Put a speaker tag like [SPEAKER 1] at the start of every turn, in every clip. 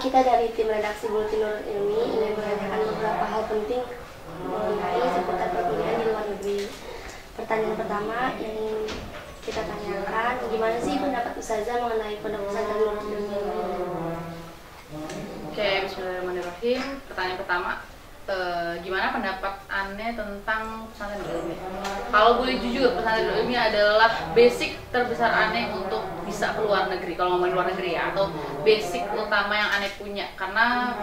[SPEAKER 1] kita dari tim redaksi Buletin Nurul Ilmi ingin menanyakan beberapa hal penting mengenai seputar perkuliahan di luar negeri. Pertanyaan pertama yang kita tanyakan, gimana sih pendapat Ustazah mengenai pondok pesantren Nurul Ilmi?
[SPEAKER 2] Oke, bismillahirrahmanirrahim. Pertanyaan pertama, gimana pendapat Ane tentang pesantren Nurul Ilmi? Kalau boleh jujur, pesantren Nurul Ilmi adalah basic terbesar Ane untuk bisa keluar negeri. Kalau ngomongin luar negeri ya, atau basic utama yang Ane punya. Karena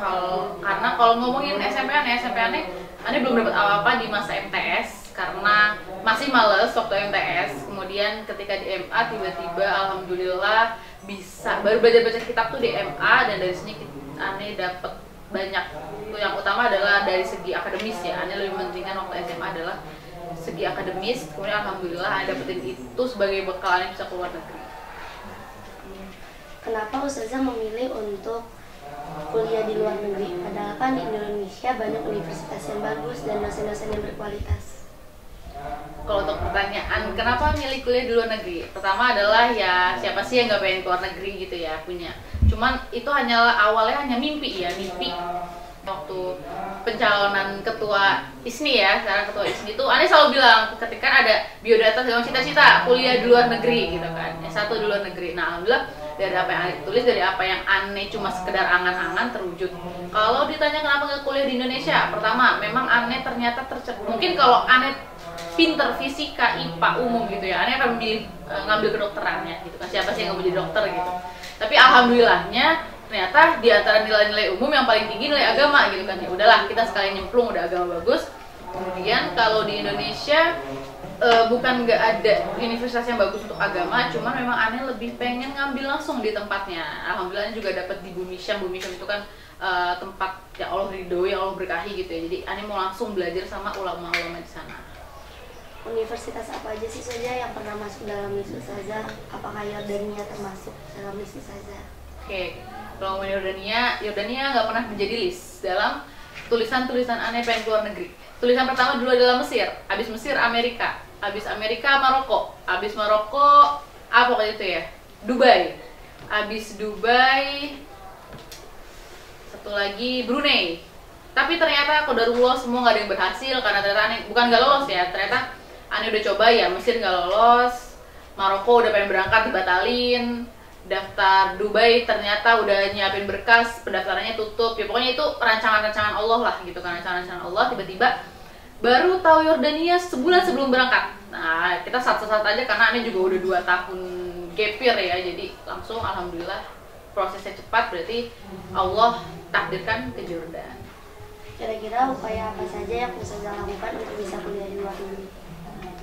[SPEAKER 2] kalau ngomongin SMP Ane belum dapat apa-apa di masa MTS karena masih males waktu MTS. Kemudian ketika di MA tiba-tiba alhamdulillah bisa baru belajar baca kitab tuh di MA, dan dari sini Ane dapat banyak. Yang utama adalah dari segi akademis ya. Ane lebih mementingkan waktu SMA adalah segi akademis. Kemudian alhamdulillah Ane dapetin itu sebagai bekal Ane bisa keluar negeri.
[SPEAKER 1] Kenapa Ustazah memilih untuk kuliah di luar negeri? Padahal kan di Indonesia banyak universitas yang bagus dan dosen-dosen yang berkualitas.
[SPEAKER 2] Kalau untuk pertanyaan kenapa milih kuliah di luar negeri, pertama adalah ya siapa sih yang nggak pengen keluar negeri gitu ya, punya. Cuman itu awalnya hanya mimpi. Waktu pencalonan ketua ISNI ya, sekarang ketua ISNI itu Ane selalu bilang ketika ada biodata dengan cita-cita kuliah di luar negeri gitu kan, S1 di luar negeri. Nah alhamdulillah dari apa yang Ane tulis, dari apa yang Ane cuma sekedar angan-angan terwujud. Kalau ditanya kenapa nggak kuliah di Indonesia, pertama memang Ane ternyata mungkin kalau Ane pinter fisika, IPA, umum gitu ya, Ane akan memilih ngambil kedokteran ya gitu kan, siapa sih yang nggak mau jadi dokter gitu. Tapi alhamdulillahnya ternyata di antara nilai-nilai umum yang paling tinggi nilai agama gitu kan. Ya udahlah, kita sekalian nyemplung, udah agama bagus. Kemudian kalau di Indonesia bukan nggak ada universitas yang bagus untuk agama, cuman memang Ane lebih pengen ngambil langsung di tempatnya. Alhamdulillah juga dapat di Bumisyam. Bumisyam itu kan tempat yang Allah ridhoi, Allah berkahi gitu ya. Jadi Ane mau langsung belajar sama ulama-ulama di sana.
[SPEAKER 1] Universitas apa aja sih saja yang pernah masuk dalam list Ustazah? Apakah Yordania termasuk dalam list Ustazah?
[SPEAKER 2] Oke, kalau ngomongin Yordania nggak pernah menjadi list dalam tulisan-tulisan Ane pengen keluar negeri. Tulisan pertama dulu adalah Mesir, abis Mesir Amerika, abis Amerika Maroko, abis Maroko apa kayak itu ya, Dubai, abis Dubai satu lagi Brunei. Tapi ternyata qadarullah semua nggak ada yang berhasil karena ternyata Ane bukan nggak lolos ya, ternyata Ane udah coba ya, Mesir nggak lolos, Maroko udah pengen berangkat dibatalin, daftar Dubai ternyata udah nyiapin berkas, pendaftarannya tutup. Ya pokoknya itu rancangan-rancangan Allah lah gitu kan, rancangan-rancangan Allah. Tiba-tiba baru tahu Yordania sebulan sebelum berangkat. Nah kita satu-satu aja karena Ane juga udah 2 tahun gap year ya, jadi langsung alhamdulillah prosesnya cepat, berarti Allah takdirkan ke Jordan.
[SPEAKER 1] Kira-kira upaya apa saja yang Ustazah lakukan untuk bisa kuliah di luar negeri?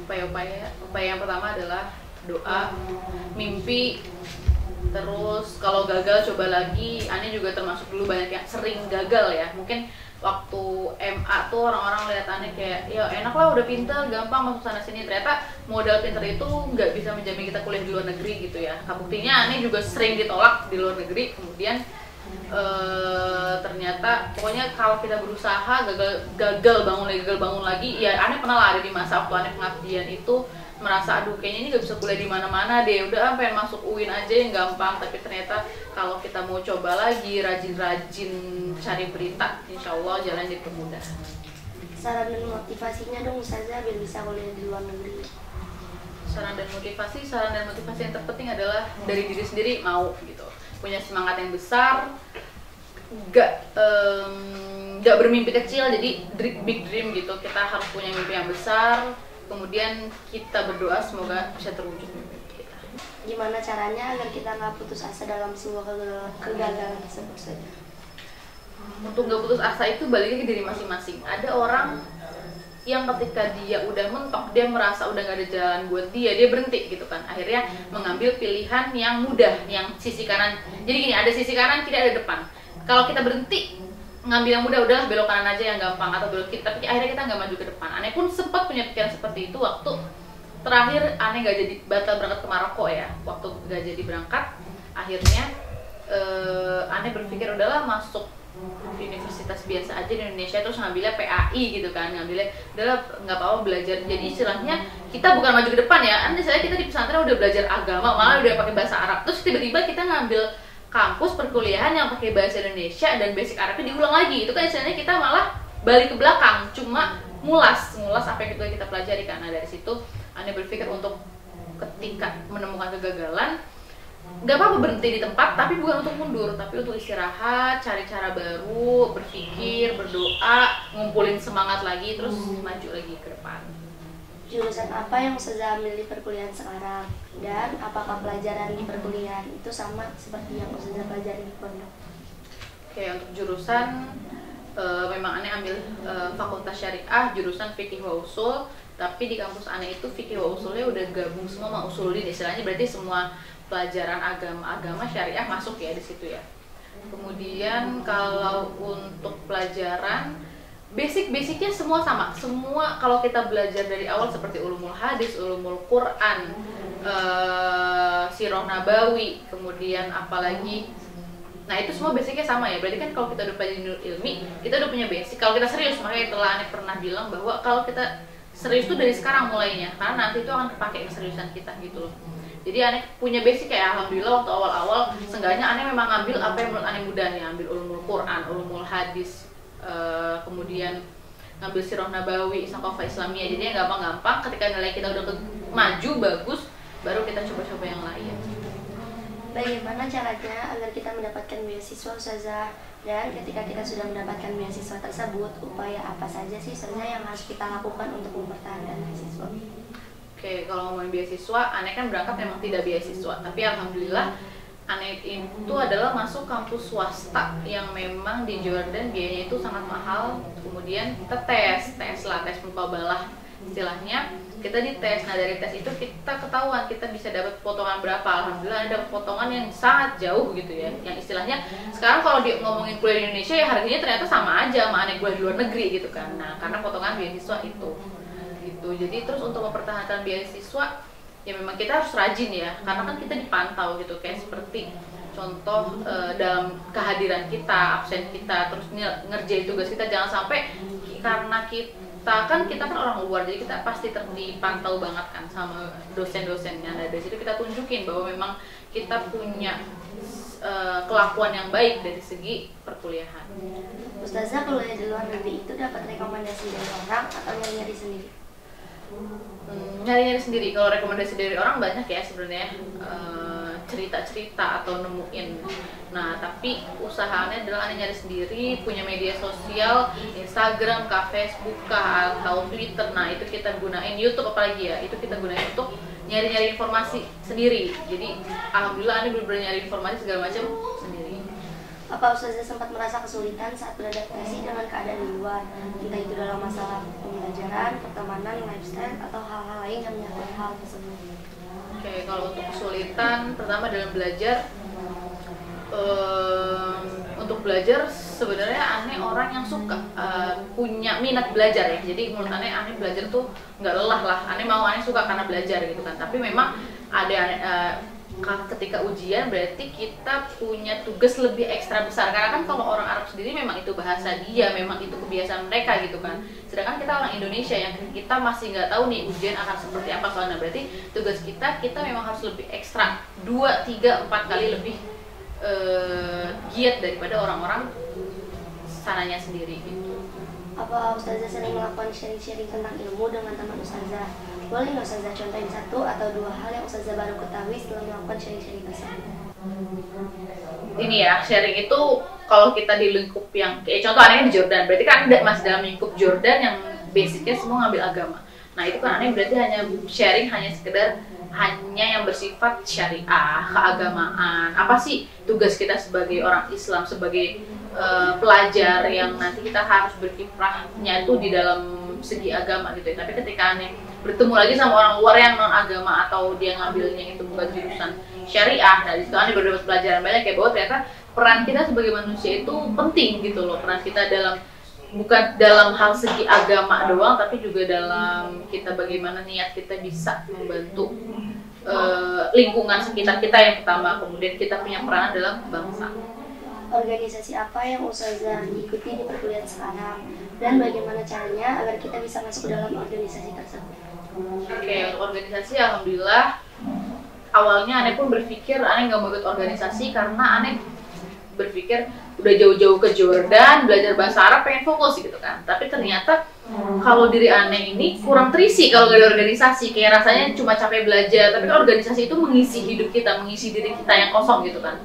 [SPEAKER 2] Upaya yang pertama adalah doa, mimpi. Terus kalau gagal coba lagi. Ane juga termasuk dulu banyak yang sering gagal ya. Mungkin waktu MA tuh orang-orang lihat Ane kayak ya enak lah, udah pinter, gampang masuk sana sini. Ternyata modal pinter itu nggak bisa menjamin kita kuliah di luar negeri gitu ya. Buktinya Ane juga sering ditolak di luar negeri. Kemudian ternyata pokoknya kalau kita berusaha gagal bangun lagi ya. Ane pernah lah ada di masa waktu Ane pengabdian itu merasa aduh kayaknya ini gak bisa kuliah di mana-mana deh, udah pengen masuk UIN aja yang gampang. Tapi ternyata kalau kita mau coba lagi, rajin-rajin cari berita, insya Allah jalan dipermudah.
[SPEAKER 1] Saran dan motivasinya dong Ustazah biar bisa kuliah di luar negeri.
[SPEAKER 2] Saran dan motivasi yang terpenting adalah dari diri sendiri, mau gitu, punya semangat yang besar, gak bermimpi kecil, jadi big dream gitu. Kita harus punya mimpi yang besar. Kemudian kita berdoa semoga bisa terwujud mimpi kita.
[SPEAKER 1] Gimana caranya agar kita nggak putus asa dalam sebuah kegagalan tersebut?
[SPEAKER 2] Untuk nggak putus asa itu balik ke diri masing-masing. Ada orang yang ketika dia udah mentok, dia merasa udah nggak ada jalan buat dia berhenti gitu kan. Akhirnya mengambil pilihan yang mudah, yang sisi kanan. Jadi gini, ada sisi kanan, tidak ada depan. Kalau kita berhenti ngambil yang mudah, udahlah belok kanan aja yang gampang, atau belok kiri, tapi akhirnya kita nggak maju ke depan. Ane pun sempat punya pikiran seperti itu waktu terakhir Ane nggak jadi batal berangkat ke Maroko ya. Waktu nggak jadi berangkat, akhirnya Ane berpikir udahlah masuk universitas biasa aja di Indonesia, terus ngambilnya PAI gitu kan, ngambilnya udahlah nggak apa-apa belajar. Jadi istilahnya kita bukan maju ke depan ya, misalnya kita di pesantren udah belajar agama, malah udah pakai bahasa Arab, terus tiba-tiba kita ngambil kampus perkuliahan yang pakai bahasa Indonesia dan basic Arabnya diulang lagi. Itu kan istilahnya kita malah balik ke belakang, cuma mulas apa yang kita pelajari. Karena dari situ Ane berpikir untuk ketika menemukan kegagalan, nggak apa-apa berhenti di tempat, tapi bukan untuk mundur, tapi untuk istirahat, cari cara baru, berpikir, berdoa, ngumpulin semangat lagi, terus maju lagi ke depan.
[SPEAKER 1] Jurusan apa yang Ustazah ambil di perkuliahan sekarang? Dan apakah pelajaran di perkuliahan itu sama seperti yang Ustazah pelajari di pondok?
[SPEAKER 2] Oke, untuk jurusan memang Ane ambil Fakultas Syariah, jurusan Fikih wa Usul, tapi di kampus Ane itu Fikih wa Usulnya udah gabung semua sama usulin, istilahnya berarti semua pelajaran agama syariah masuk ya di situ ya. Kemudian kalau untuk pelajaran basicnya semua sama. Semua kalau kita belajar dari awal seperti ulumul hadis, ulumul Quran, sirah nabawi, kemudian apalagi, nah itu semua basicnya sama ya. Berarti kan kalau kita udah pelajari Nurul Ilmi, kita udah punya basic. Kalau kita serius, makanya telah Ane pernah bilang bahwa kalau kita serius itu dari sekarang mulainya, karena nanti itu akan kepake keseriusan kita gitu loh. Jadi Ane punya basic ya, alhamdulillah waktu awal-awal seenggaknya Ane memang ngambil apa yang menurut Ane mudah ya, ambil ulumul Quran, ulumul hadis, kemudian ngambil sirah nabawi, saqafah islamiyah. Jadi yang gampang-gampang, ketika nilai kita udah maju bagus, baru kita coba-coba yang lain.
[SPEAKER 1] Bagaimana caranya agar kita mendapatkan beasiswa Ustazah? Dan ketika kita sudah mendapatkan beasiswa tersebut, upaya apa saja sih Ustazah yang harus kita lakukan untuk mempertahankan beasiswa?
[SPEAKER 2] Oke, kalau ngomongin beasiswa, Ane kan berangkat memang tidak beasiswa, tapi alhamdulillah Ane itu adalah masuk kampus swasta yang memang di Jordan biayanya itu sangat mahal. Kemudian kita tes mukabalah istilahnya, kita dites. Nah dari tes itu kita ketahuan kita bisa dapat potongan berapa. Alhamdulillah ada potongan yang sangat jauh gitu ya, yang istilahnya sekarang kalau ngomongin kuliah di Indonesia ya harganya ternyata sama aja sama Ane kuliah di luar negeri gitu kan. Nah karena potongan beasiswa itu gitu. Jadi terus untuk mempertahankan beasiswa ya memang kita harus rajin ya, karena kan kita dipantau gitu, kayak seperti contoh dalam kehadiran kita, absen kita, terus ngerjain tugas kita. Jangan sampai karena kita kan orang luar, jadi kita pasti dipantau banget kan sama dosen-dosennya. Nah dari situ kita tunjukin bahwa memang kita punya kelakuan yang baik dari segi perkuliahan.
[SPEAKER 1] Ustazah kuliah di luar negeri itu dapat rekomendasi dari orang atau nyari sendiri?
[SPEAKER 2] Nyari sendiri. Kalau rekomendasi dari orang banyak ya sebenarnya, cerita-cerita atau nemuin. Nah tapi usahanya adalah Ane nyari sendiri, punya media sosial, Instagram, Facebook, atau Twitter. Nah itu kita gunain, YouTube apalagi ya, itu kita gunain untuk nyari-nyari informasi sendiri. Jadi alhamdulillah Ane bener-bener nyari informasi segala macam sendiri.
[SPEAKER 1] Apa Ustazah sempat merasa kesulitan saat beradaptasi dengan keadaan di luar, entah itu dalam masalah pembelajaran, pertemanan, lifestyle, atau hal-hal lain yang menyangkut hal tersebut?
[SPEAKER 2] Oke, kalau untuk kesulitan, pertama dalam belajar, untuk belajar sebenarnya Ane orang yang suka punya minat belajar ya. Jadi menurut Ane belajar tuh nggak lelah lah. Ane suka karena belajar gitu kan. Tapi memang ada ketika ujian berarti kita punya tugas lebih ekstra besar, karena kan kalau orang Arab sendiri memang itu bahasa dia, memang itu kebiasaan mereka gitu kan. Sedangkan kita orang Indonesia yang kita masih nggak tahu nih ujian akan seperti apa soalnya. Berarti tugas kita memang harus lebih ekstra 2, 3, 4 kali lebih giat daripada orang-orang sananya sendiri gitu.
[SPEAKER 1] Apa Ustazah sering melakukan sharing-sharing tentang ilmu dengan teman Ustazah? Boleh nggak Ustazah contohin 1 atau 2 hal yang Ustazah baru ketahui setelah melakukan sharing-sharing tersebut?
[SPEAKER 2] Ini ya, sharing itu kalau kita di lingkup yang contoh anehnya di Jordan, berarti kan masih dalam lingkup Jordan yang basicnya semua ngambil agama. Nah itu kan aneh berarti hanya sharing, hanya sekedar yang bersifat syariah, keagamaan. Apa sih tugas kita sebagai orang Islam, sebagai pelajar yang nanti kita harus berkiprahnya itu di dalam segi agama gitu ya. Tapi ketika aneh bertemu lagi sama orang luar yang non agama atau dia ngambilnya itu bukan jurusan syariah, nah disitu aneh berdapat pelajaran banyak ya, bahwa ternyata peran kita sebagai manusia itu penting gitu loh. Peran kita bukan dalam hal segi agama doang, tapi juga dalam kita bagaimana niat kita bisa membantu lingkungan sekitar kita yang pertama, kemudian kita punya peranan dalam bangsa.
[SPEAKER 1] Organisasi apa yang Ustazah ikuti di perkuliahan sekarang, dan bagaimana caranya agar kita bisa masuk dalam organisasi tersebut?
[SPEAKER 2] Oke, untuk organisasi alhamdulillah awalnya Ane pun berpikir Ane nggak mau ikut organisasi karena Ane berpikir udah jauh-jauh ke Jordan belajar bahasa Arab pengen fokus gitu kan. Tapi ternyata kalau diri Ane ini kurang terisi kalau nggak ada organisasi, kayak rasanya cuma capek belajar. Tapi kalau organisasi itu mengisi hidup kita, mengisi diri kita yang kosong gitu kan.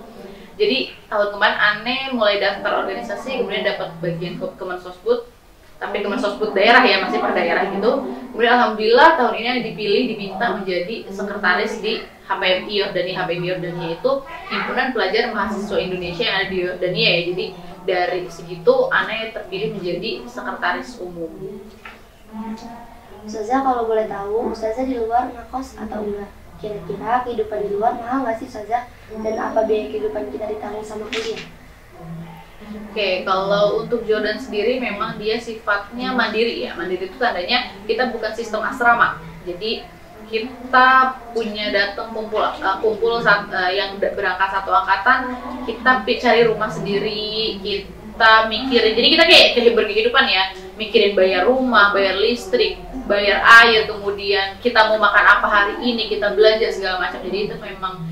[SPEAKER 2] Jadi tahun kemarin Ane mulai daftar organisasi, kemudian dapat bagian Kemensosbud, tapi Kemensosbud daerah ya, masih per daerah gitu. Kemudian alhamdulillah tahun ini Ane diminta menjadi sekretaris di HPMI Yordania. HPMI Yordania itu himpunan pelajar mahasiswa Indonesia yang ada di Yordania ya. Jadi dari segitu Ane terpilih menjadi sekretaris umum.
[SPEAKER 1] Ustazah, kalau boleh tahu, Ustazah di luar ngekos atau enggak? Kira-kira kehidupan di luar mahal nggak sih Ustazah? Dan apa biaya kehidupan kita ditanggung sama kuliah?
[SPEAKER 2] Oke, kalau untuk Jordan sendiri memang dia sifatnya mandiri ya. Mandiri itu tandanya kita bukan sistem asrama. Jadi kita punya datang kumpul yang berangkat satu angkatan, kita cari rumah sendiri, kita mikirin. Jadi kita kayak berkehidupan ya, mikirin bayar rumah, bayar listrik, bayar air, kemudian kita mau makan apa hari ini, kita belanja segala macam. Jadi itu memang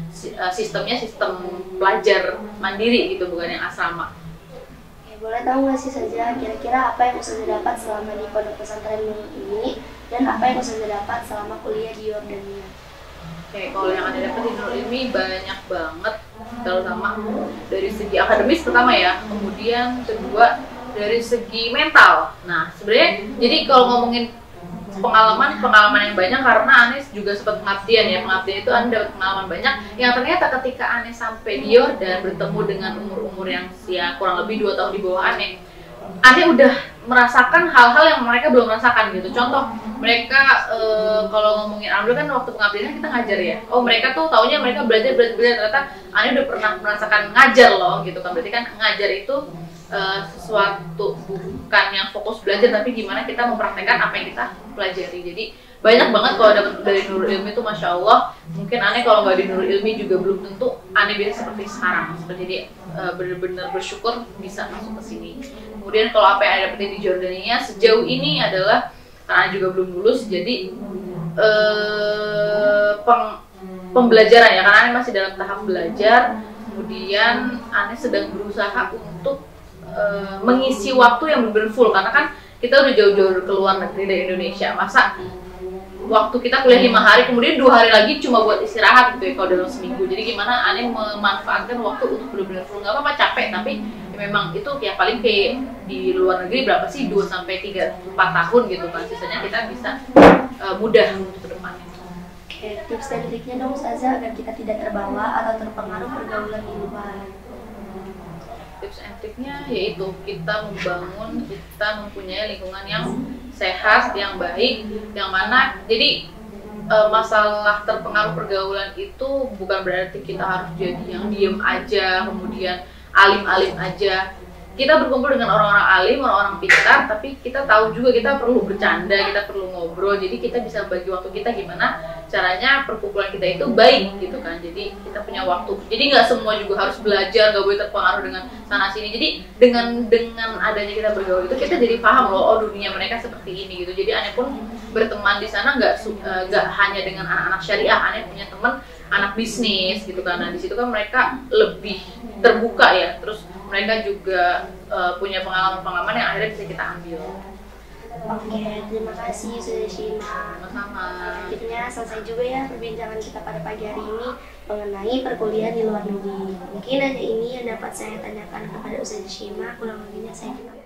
[SPEAKER 2] sistemnya sistem pelajar mandiri gitu, bukan yang asrama.
[SPEAKER 1] Boleh tahu nggak sih saja kira-kira apa yang Ustazah dapat selama di pondok pesantren Nurul ini dan apa yang Ustazah dapat selama kuliah di Yordania?
[SPEAKER 2] Oke, kalau yang ada dapat di Nurul ini banyak banget, terutama dari segi akademis pertama ya, kemudian kedua dari segi mental. Nah sebenarnya jadi kalau ngomongin pengalaman yang banyak, karena Ane juga sempat pengabdian ya. Pengabdian itu Ane dapat pengalaman banyak yang ternyata ketika Ane sampai di Yordan bertemu dengan umur-umur yang ya kurang lebih 2 tahun di bawah Ane udah merasakan hal-hal yang mereka belum merasakan gitu. Contoh, mereka kalau ngomongin alhamdulillah kan waktu pengabdiannya kita ngajar ya. Oh, mereka tuh taunya mereka belajar ternyata Ane udah pernah merasakan ngajar loh gitu kan. Berarti kan ngajar itu sesuatu bukan yang fokus belajar, tapi gimana kita mempraktekkan apa yang kita pelajari. Jadi banyak banget kalau dapat dari Nurul Ilmi itu, masya Allah. Mungkin Ane kalau nggak di Nurul Ilmi juga belum tentu Ane bisa seperti sekarang. Jadi benar-benar bersyukur bisa masuk ke sini. Kemudian kalau apa yang Ane dapetin di Jordania sejauh ini adalah karena juga belum lulus, jadi pembelajaran ya, karena Ane masih dalam tahap belajar. Kemudian Ane sedang berusaha untuk mengisi waktu yang benar-benar full, karena kan kita udah jauh-jauh keluar negeri dari Indonesia. Masa waktu kita kuliah 5 hari, kemudian 2 hari lagi cuma buat istirahat gitu ya kalau dalam seminggu. Jadi gimana Ane memanfaatkan waktu untuk benar-benar full. Nggak apa-apa capek, tapi ya memang itu ya paling kayak di luar negeri berapa sih, 2-3-4 tahun gitu kan. Sisanya kita bisa mudah untuk ke depannya.
[SPEAKER 1] Oke, tips dan triknya dong Ustazah agar kita tidak terbawa atau terpengaruh pergaulan di luar.
[SPEAKER 2] Tips and triknya yaitu kita mempunyai lingkungan yang sehat, yang baik, yang mana jadi masalah terpengaruh pergaulan itu bukan berarti kita harus jadi yang diem aja, kemudian alim-alim aja. Kita berkumpul dengan orang-orang alim, orang-orang pintar, tapi kita tahu juga kita perlu bercanda, kita perlu ngobrol. Jadi kita bisa bagi waktu kita gimana caranya perkumpulan kita itu baik gitu kan. Jadi kita punya waktu. Jadi nggak semua juga harus belajar, nggak boleh terpengaruh dengan sana sini. Jadi dengan adanya kita bergaul itu kita jadi paham loh, oh dunia mereka seperti ini gitu. Jadi Ane pun berteman di sana nggak hanya dengan anak-anak syariah. Ane punya teman anak bisnis gitu kan. Nah di situ kan mereka lebih terbuka ya. Terus mereka juga punya pengalaman-pengalaman yang akhirnya bisa kita ambil.
[SPEAKER 1] Oke, terima kasih Ustazah Shima.
[SPEAKER 2] Sama-sama.
[SPEAKER 1] Akhirnya selesai juga ya perbincangan kita pada pagi hari ini mengenai perkuliahan di luar negeri. Mungkin hanya ini yang dapat saya tanyakan kepada Ustazah Shima, kurang lebihnya saya minta maaf.